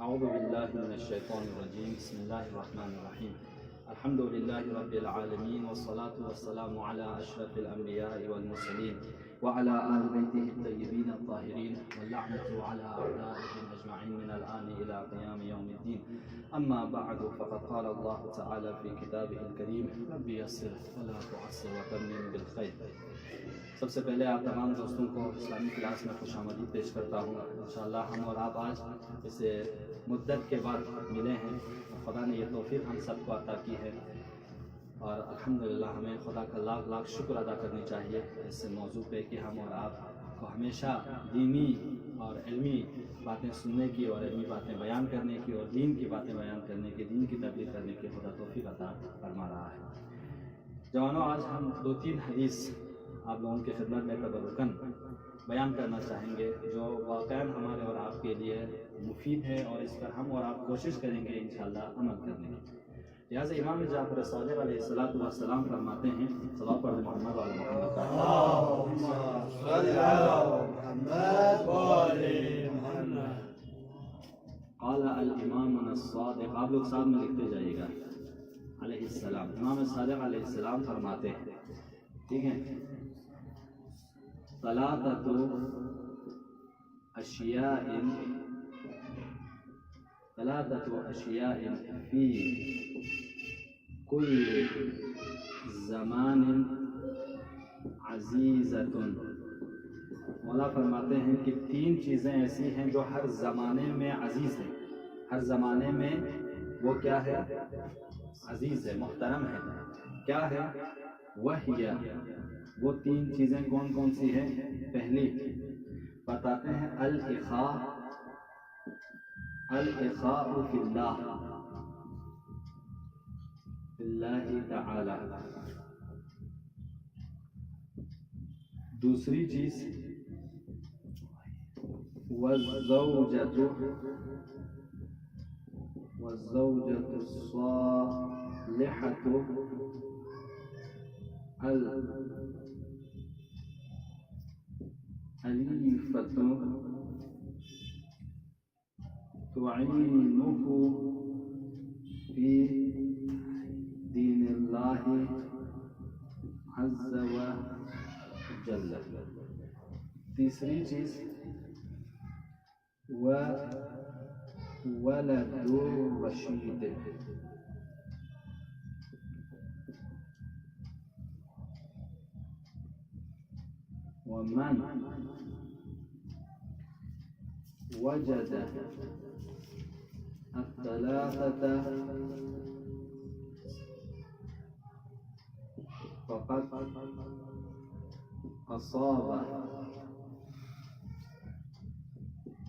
اعوذ باللہ من الشیطان الرجیم بسم اللہ الرحمن الرحیم الحمد للہ رب العالمین والصلاة والسلام علی اشرف الانبیاء والمرسلین وعلى آل بیتہ الطیبین الطاہرین واللعنة على اعدائهم اجمعین من الآن الى قیام یوم الدین اما بعد فقد قال اللہ تعالی فی کتابہ الکریم رب یسر ولا تعسر وتمم بالخیر۔ سب سے پہلے آپ تمام دوستوں کو اسلامی کلاس میں خوش آمدید پیش کرتا ہوں۔ انشاءاللہ ہم اور آپ آج اس مدت کے بعد ملے ہیں، خدا نے یہ توفیق ہم سب کو عطا کی ہے اور الحمدللہ ہمیں خدا کا لاکھ لاکھ شکر ادا کرنی چاہیے اس موضوع پہ کہ ہم اور آپ کو ہمیشہ دینی اور علمی باتیں سننے کی اور علمی باتیں بیان کرنے کی اور دین کی باتیں بیان کرنے کی، دین کی تبلیغ کرنے کی خدا توفیق عطا فرما رہا ہے۔ جوانوں، آج ہم 2-3 حدیث آپ لوگوں کی خدمت میں تبرکاً بیان کرنا چاہیں گے جو واقعاً ہمارے اور آپ کے لیے مفید ہے اور اس پر ہم اور آپ کوشش کریں گے انشاءاللہ عمل کرنے کی۔ لہٰذا امام جعفر صادق علیہ السلام فرماتے ہیں، صلوات پڑھ محمد وعلی محمد قال الامام الصادق، آپ لوگ ساتھ میں لکھتے جائیے گا، علیہ السلام، امام صادق علیہ السلام فرماتے ہیں، ٹھیک ہے، ثلاثۃ اشیاء فی کل زمان عزیزۃ۔ مولا فرماتے ہیں کہ 3 چیزیں ایسی ہیں جو ہر زمانے میں عزیز ہیں، ہر زمانے میں وہ کیا ہے؟ عزیز ہے، محترم ہے۔ کیا ہے؟ وہی، وہ 3 چیزیں کون کون سی ہیں؟ پہلی بتاتے ہیں الاخاء فی اللہ تعالی۔ دوسری چیز والزوجۃ الصالحۃ الألیفۃ تعینہ فی دین اللہ عز وجل۔ تیسری چیز ولد رشید۔ ومن وجد الثلاثة فقد أصاب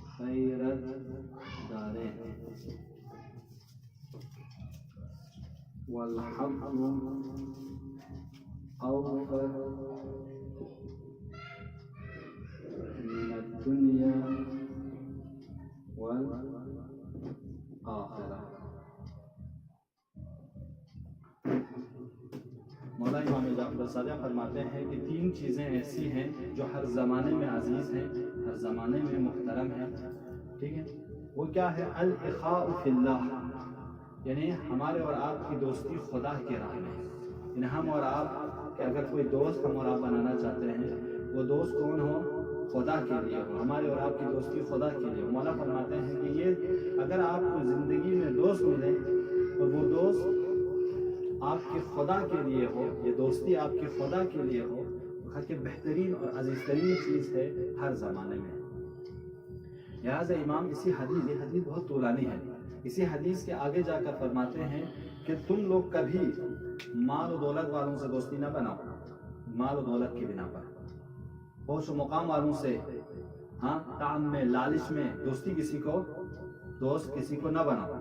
خير الدارين، والحق أوفر من الدنيا والآخرة۔ مولا امام جعفر صادق فرماتے ہیں کہ 3 چیزیں ایسی ہیں جو ہر زمانے میں عزیز ہیں، ہر زمانے میں محترم ہیں، ٹھیک ہے۔ وہ کیا ہے؟ الاخاء فی اللہ، یعنی ہمارے اور آپ کی دوستی خدا کے راہ میں، یعنی ہم اور آپ کہ اگر کوئی دوست ہم اور آپ بنانا چاہتے ہیں، وہ دوست کون ہو؟ خدا کے لیے ہو، ہمارے اور آپ کی دوستی خدا کے لیے ہو۔ مولا فرماتے ہیں کہ یہ اگر آپ کو زندگی میں دوست ملے اور وہ دوست آپ کے خدا کے لیے ہو، یہ دوستی آپ کے خدا کے لیے ہو، کہ بہترین اور عزیز ترین چیز ہے ہر زمانے میں۔ لہٰذا امام یہ حدیث بہت طولانی ہے، اسی حدیث کے آگے جا کر فرماتے ہیں کہ تم لوگ کبھی مال و دولت والوں سے دوستی نہ بناؤ، مال و دولت کی بنا پر، ہوش و مقام والوں سے، کام میں، لالچ میں دوست کسی کو نہ بناؤ۔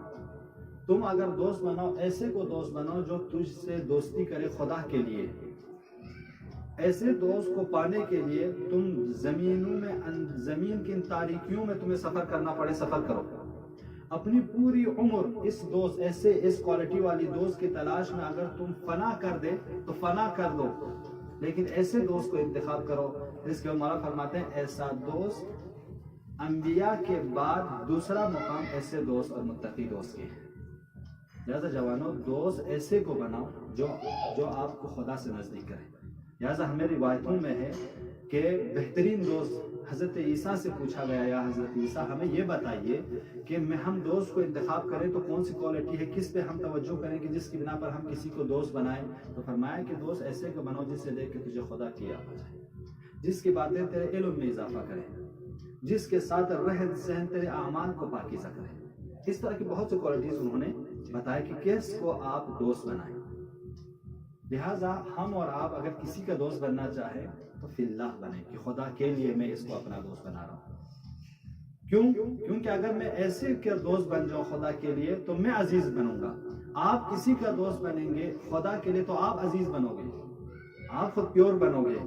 تم اگر دوست بناؤ، ایسے کو دوست بناؤ جو تجھ سے دوستی کرے خدا کے لیے۔ ایسے دوست کو پانے کے لیے تم زمین کی ان تاریکیوں میں تمہیں سفر کرنا پڑے، سفر کرو۔ اپنی پوری عمر اس کوالٹی والی دوست کی تلاش میں اگر تم فنا کر دے تو فنا کر دو، لیکن ایسے دوست کو انتخاب کرو جس کے مولا فرماتے ہیں ایسا دوست انبیاء کے بعد دوسرا مقام ایسے دوست اور متقی دوست کے ہیں۔ لہٰذا جوانوں، دوست ایسے کو بناؤ جو آپ کو خدا سے نزدیک کرے۔ لہٰذا ہمیں روایتوں میں ہے کہ بہترین دوست حضرت عیسیٰ سے پوچھا گیا، یا حضرت عیسیٰ ہمیں یہ بتائیے کہ ہم دوست کو انتخاب کریں تو کون سی کوالٹی ہے، کس پہ ہم توجہ کریں کہ جس کی بنا پر ہم کسی کو دوست بنائیں؟ تو فرمایا کہ دوست ایسے کو بناؤ جس سے دیکھ کے تجھے خدا کی یاد آ جائے، جس کی باتیں تیرے علم میں اضافہ کریں، جس کے ساتھ رہن سہن تیرے اعمال کو پاکیزہ کریں۔ اس طرح کی بہت سی کوالٹیز انہوں نے بتایا کہ کس کو آپ دوست بنائیں۔ لہٰذا ہم اور آپ اگر کسی کا دوست بننا چاہیں تو فی اللہ بنیں، کہ خدا کے لیے میں اس کو اپنا دوست بنا رہا ہوں۔ کیونکہ اگر میں ایسے کا دوست بن جاؤں خدا کے لیے تو میں عزیز بنوں گا۔ آپ کسی کا دوست بنیں گے خدا کے لیے تو آپ عزیز بنو گے، آپ خود پیور بنو گے،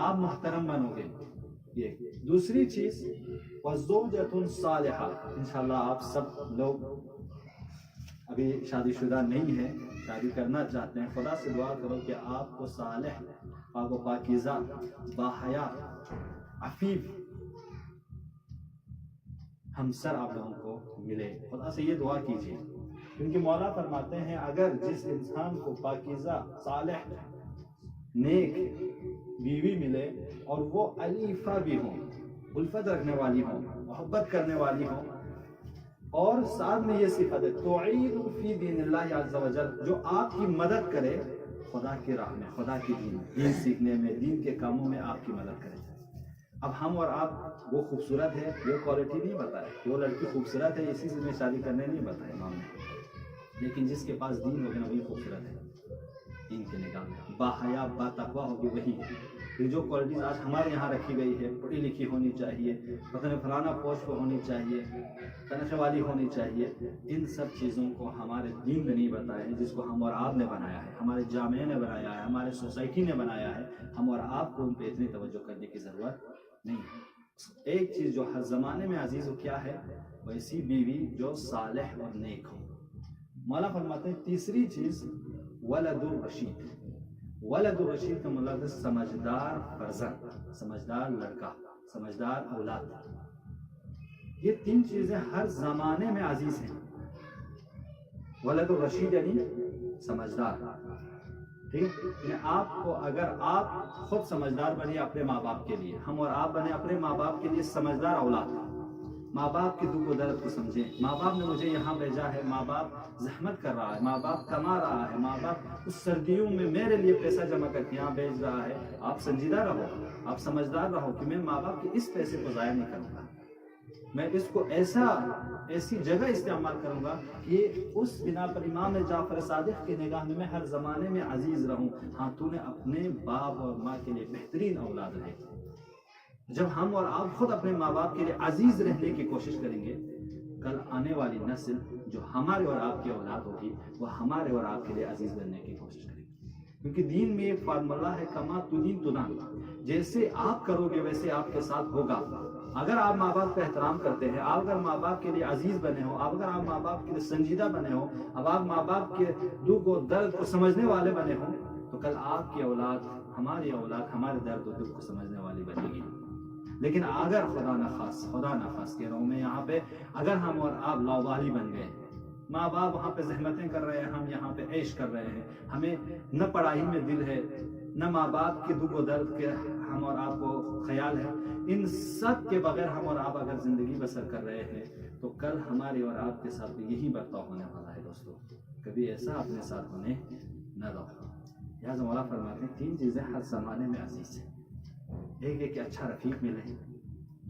آپ محترم بنو گے۔ یہ دوسری چیز وَالزَّوْجَةٌ صَالِحَةٌ، انشاءاللہ آپ سب لوگ ابھی شادی شدہ نہیں ہیں، شادی کرنا چاہتے ہیں، خدا سے دعا کرو کہ آپ کو صالح، پاک و پاکیزہ، باحیا، عفیف ہمسر آپ لوگوں کو ملے۔ خدا سے یہ دعا کیجیے، کیونکہ مولا فرماتے ہیں اگر جس انسان کو پاکیزہ، صالح، نیک بیوی ملے اور وہ علیفہ بھی ہوں، الفت رکھنے والی ہوں، محبت کرنے والی ہوں، اور ساتھ میں یہ صفت ہے تعین فی دین اللہ عز و جل، جو آپ کی مدد کرے خدا کی راہ میں، خدا کی دین سیکھنے میں، دین کے کاموں میں آپ کی مدد کرے۔ اب ہم اور آپ، وہ خوبصورت ہے یہ کوالٹی نہیں بتائے کہ وہ لڑکی خوبصورت ہے اسی سے میں شادی کرنے نہیں بتائے امام نے، لیکن جس کے پاس دین ہوگا نا وہی خوبصورت ہے دین کے نگاہ میں، باحیا، با تقویٰ ہوگی وہی ہے۔ یہ جو کوالٹیز آج ہمارے یہاں رکھی گئی ہے، پڑھی لکھی ہونی چاہیے، پتہ نہیں فلانا پوسٹ پہ ہونی چاہیے، تنخواہ والی ہونی چاہیے، ان سب چیزوں کو ہمارے دین نے نہیں بتایا ہے، جس کو ہم اور آپ نے بنایا ہے، ہمارے جامعہ نے بنایا ہے، ہمارے سوسائٹی نے بنایا ہے۔ ہم اور آپ کو ان پہ اتنی توجہ کرنے کی ضرورت نہیں ہے۔ ایک چیز جو ہر زمانے میں عزیز ہو کیا ہے، ویسی بیوی جو صالح اور نیک ہو۔ مولا فرماتے ہیں تیسری چیز ولد الرشید۔ ولد الرشید کا مطلب ہے سمجھدار فرزند، سمجھدار لڑکا، سمجھدار اولاد۔ یہ تین چیزیں ہر زمانے میں عزیز ہیں۔ ولد الرشید یعنی سمجھدار، ٹھیک ہے؟ یعنی آپ کو اگر آپ خود سمجھدار بنیے اپنے ماں باپ کے لیے، ہم اور آپ بنے اپنے ماں باپ کے لیے سمجھدار اولاد، ماں باپ کے دکھ و درد کو سمجھیں۔ ماں باپ نے مجھے یہاں بھیجا ہے، ماں باپ زحمت کر رہا ہے، ماں باپ کما رہا ہے، ماں باپ اس سردیوں میں میرے لیے پیسہ جمع کر کے یہاں بھیج رہا ہے۔ آپ سنجیدہ رہو، آپ سمجھدار رہو کہ میں ماں باپ کے اس پیسے کو ضائع نہیں کروں گا، میں اس کو ایسی جگہ استعمال کروں گا کہ اس بنا پر امام جعفر صادق کی نگاہ میں ہر زمانے میں عزیز رہوں۔ ہاں تو نے اپنے باپ اور ماں کے لیے بہترین اولاد رہے۔ جب ہم اور آپ خود اپنے ماں باپ کے لیے عزیز رہنے کی کوشش کریں گے، کل آنے والی نسل جو ہمارے اور آپ کی اولاد ہوگی وہ ہمارے اور آپ کے لیے عزیز بننے کی کوشش کرے گی۔ کیونکہ دین میں ایک فارمولہ ہے، کما تدین تدان، جیسے آپ کرو گے ویسے آپ کے ساتھ ہوگا۔ اگر آپ ماں باپ کا احترام کرتے ہیں، آپ اگر ماں باپ کے لیے عزیز بنے ہو، آپ اگر آپ ماں باپ کے لیے سنجیدہ بنے ہو، اب آپ ماں باپ کے دکھ و درد کو سمجھنے والے بنے ہو، تو کل آپ کی اولاد، ہماری اولاد ہمارے درد و دکھ کو سمجھنے والی بنے گی۔ لیکن اگر خدا نخواست کہہ رہا ہوں میں یہاں پہ، اگر ہم اور آپ لاوالی بن گئے، ماں باپ وہاں پہ زحمتیں کر رہے ہیں، ہم یہاں پہ عیش کر رہے ہیں، ہمیں نہ پڑھائی میں دل ہے، نہ ماں باپ کے دکھ و درد کے ہم اور آپ کو خیال ہے، ان سب کے بغیر ہم اور آپ اگر زندگی بسر کر رہے ہیں تو کل ہمارے اور آپ کے ساتھ یہی برتاؤ ہونے والا ہے۔ دوستو کبھی ایسا اپنے ساتھ ہونے نہ دو۔ لہٰذا مولا فرماتے ہیں تین چیزیں ہر زمانے میں عزیز ہیں۔ ایک ہے کہ اچھا رفیق ملے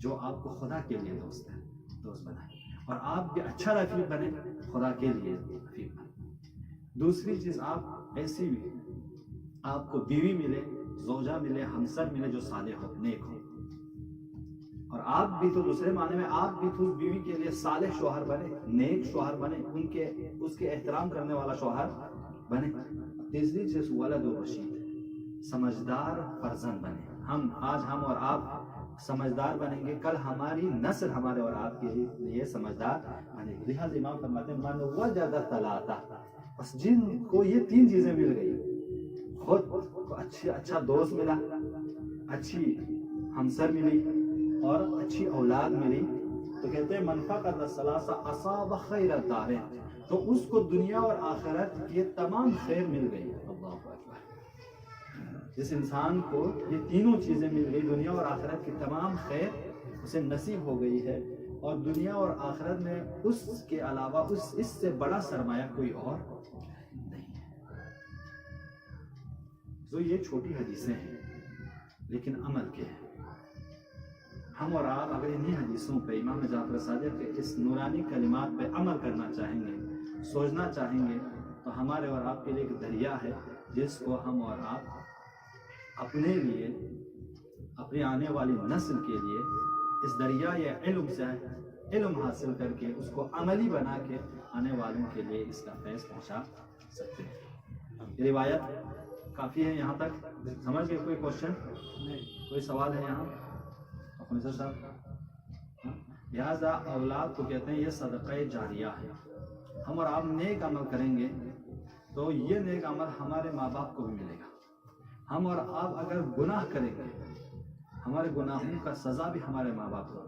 جو آپ کو خدا کے لیے دوست بنائے، اور آپ بھی اچھا رفیق بنے خدا کے لیے رفیق بنے۔ دوسری چیز آپ ایسی بھی آپ کو بیوی ملے، زوجہ ملے، ہمسر ملے جو صالح ہو، نیک ہو، اور آپ بھی تو دوسرے معنی میں آپ بھی تو بیوی کے لیے صالح شوہر بنے، نیک شوہر بنے، اس کے احترام کرنے والا شوہر بنے۔ تیسری چیز ولد الرشید، سمجھدار فرزند بنے۔ آج ہم اور آپ سمجھدار بنیں گے، کل ہماری نسل ہمارے اور آپ کے لیے سمجھدار بنے گی۔ لہٰذا امام فرماتے ہیں من وجد ثلاثہ، بس جن کو یہ تین چیزیں مل گئی، خود کو اچھا دوست ملا، اچھی ہمسر ملی اور اچھی اولاد ملی، تو کہتے ہیں من فقد الثلاث اصاب خیر الدارین، تو اس کو دنیا اور آخرت کی تمام خیر مل گئی۔ اللہ اکبر، جس انسان کو یہ تینوں چیزیں مل گئی، دنیا اور آخرت کی تمام خیر اسے نصیب ہو گئی ہے، اور دنیا اور آخرت میں اس کے علاوہ اس سے بڑا سرمایہ کوئی اور نہیں ہے۔ تو یہ چھوٹی حدیثیں ہیں لیکن عمل کے ہیں۔ ہم اور آپ اگر انہی حدیثوں پہ، امام جعفر صادق کے اس نورانی کلمات پہ عمل کرنا چاہیں گے، سوچنا چاہیں گے، تو ہمارے اور آپ کے لیے ایک دریا ہے جس کو ہم اور آپ اپنے لیے، اپنی آنے والی نسل کے لیے اس دریا یا علم سے علم حاصل کر کے اس کو عملی بنا کے آنے والوں کے لیے اس کا فیض پہنچا سکتے ہیں۔ یہ روایت کافی ہے یہاں تک، سمجھ گئے؟ کوئی کوشچن، کوئی سوال ہے یہاں؟ افنیسر صاحب، لہٰذا اولاد کو کہتے ہیں یہ صدقہ جاریہ ہے۔ ہم اور آپ نیک عمل کریں گے تو یہ نیک عمل ہمارے ماں باپ کو بھی ملے گا۔ ہم اور آپ اگر گناہ کریں گے، ہمارے گناہوں کا سزا بھی ہمارے ماں باپ کو۔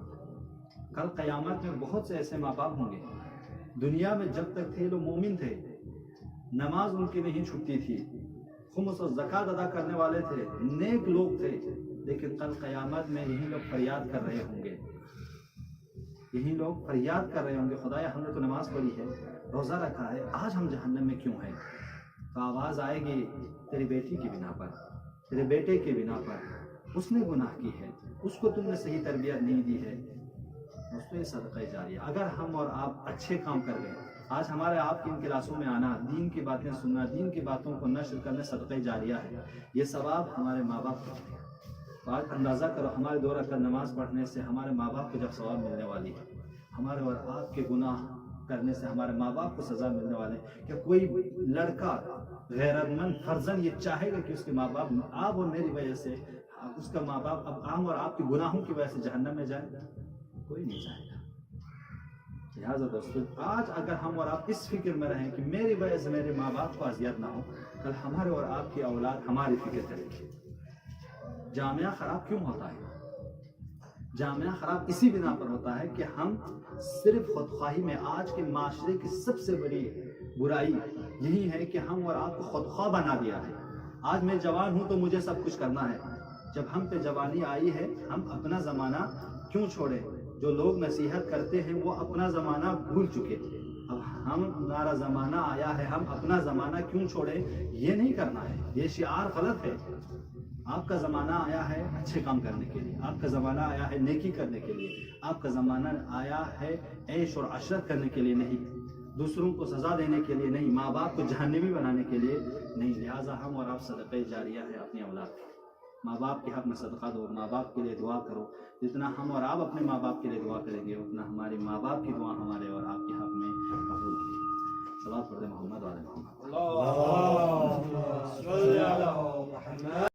کل قیامت میں بہت سے ایسے ماں باپ ہوں گے، دنیا میں جب تک تھے لوگ مومن تھے، نماز ان کی نہیں چھٹتی تھی، خمس و زکوٰۃ ادا کرنے والے تھے، نیک لوگ تھے، لیکن کل قیامت میں یہی لوگ فریاد کر رہے ہوں گے، یہی لوگ فریاد کر رہے ہوں گے، خدایا ہم نے تو نماز پڑھی ہے، روزہ رکھا ہے، آج ہم جہنم میں کیوں ہیں؟ تو آواز آئے گی تیری بیٹی کی بنا پر، تیرے بیٹے کی بنا پر، اس نے گناہ کی ہے، اس کو تم نے صحیح تربیت نہیں دی ہے۔ اس پہ صدقہ جاریہ، اگر ہم اور آپ اچھے کام کر رہے ہیں، آج ہمارے آپ کی ان کلاسوں میں آنا، دین کی باتیں سننا، دین کی باتوں کو نشر کرنا صدقہ جاریہ ہے، یہ ثواب ہمارے ماں باپ کو ہے۔ تو آج اندازہ کرو ہمارے 2 رکعت نماز پڑھنے سے ہمارے ماں باپ کو جب ثواب ملنے والی ہے، ہمارے اور آپ کے گناہ کرنے سے ہمارے ماں باپ کو سزا ملنے والے ہیں، کہ کوئی لڑکا غیرت مند فرزند یہ چاہے گا کہ اس کے ماں باپ آپ اور میری وجہ سے، اس کا ماں باپ اب ہم اور آپ کے گناہوں کی وجہ سے جہنم میں جائے؟ کوئی نہیں چاہے گا۔ لہٰذا دوستو، آج اگر ہم اور آپ اس فکر میں رہیں کہ میری وجہ سے میرے ماں باپ کو اذیت نہ ہو، کل ہمارے اور آپ کی اولاد ہماری فکر کرے گی۔ جامعہ خراب کیوں ہوتا ہے؟ جامعہ خراب اسی بنا پر ہوتا ہے کہ ہم صرف خودخواہی میں، آج کے معاشرے کی سب سے بڑی برائی یہی ہے کہ ہم اور آپ کو خودخواہ بنا دیا ہے۔ آج میں جوان ہوں تو مجھے سب کچھ کرنا ہے، جب ہم پہ جوانی آئی ہے ہم اپنا زمانہ کیوں چھوڑیں؟ جو لوگ نصیحت کرتے ہیں وہ اپنا زمانہ بھول چکے، اب ہمارا زمانہ آیا ہے، ہم اپنا زمانہ کیوں چھوڑیں؟ یہ نہیں کرنا ہے، یہ شعار غلط ہے۔ آپ کا زمانہ آیا ہے اچھے کام کرنے کے لیے، آپ کا زمانہ آیا ہے نیکی کرنے کے لیے، آپ کا زمانہ آیا ہے عیش اور عشرت کرنے کے لیے نہیں، دوسروں کو سزا دینے کے لیے نہیں، ماں باپ کو جہنمی بنانے کے لیے نہیں۔ لہٰذا ہم اور آپ صدقہ جاریہ ہے اپنی اولاد کے، ماں باپ کے حق میں صدقہ دو، ماں باپ کے لیے دعا کرو۔ جتنا ہم اور آپ اپنے ماں باپ کے لیے دعا کریں گے، اتنا ہمارے ماں باپ کی دعا ہمارے اور آپ کے حق میں قبول ہوگی۔ صلوات پڑھتے محمد والے محمد۔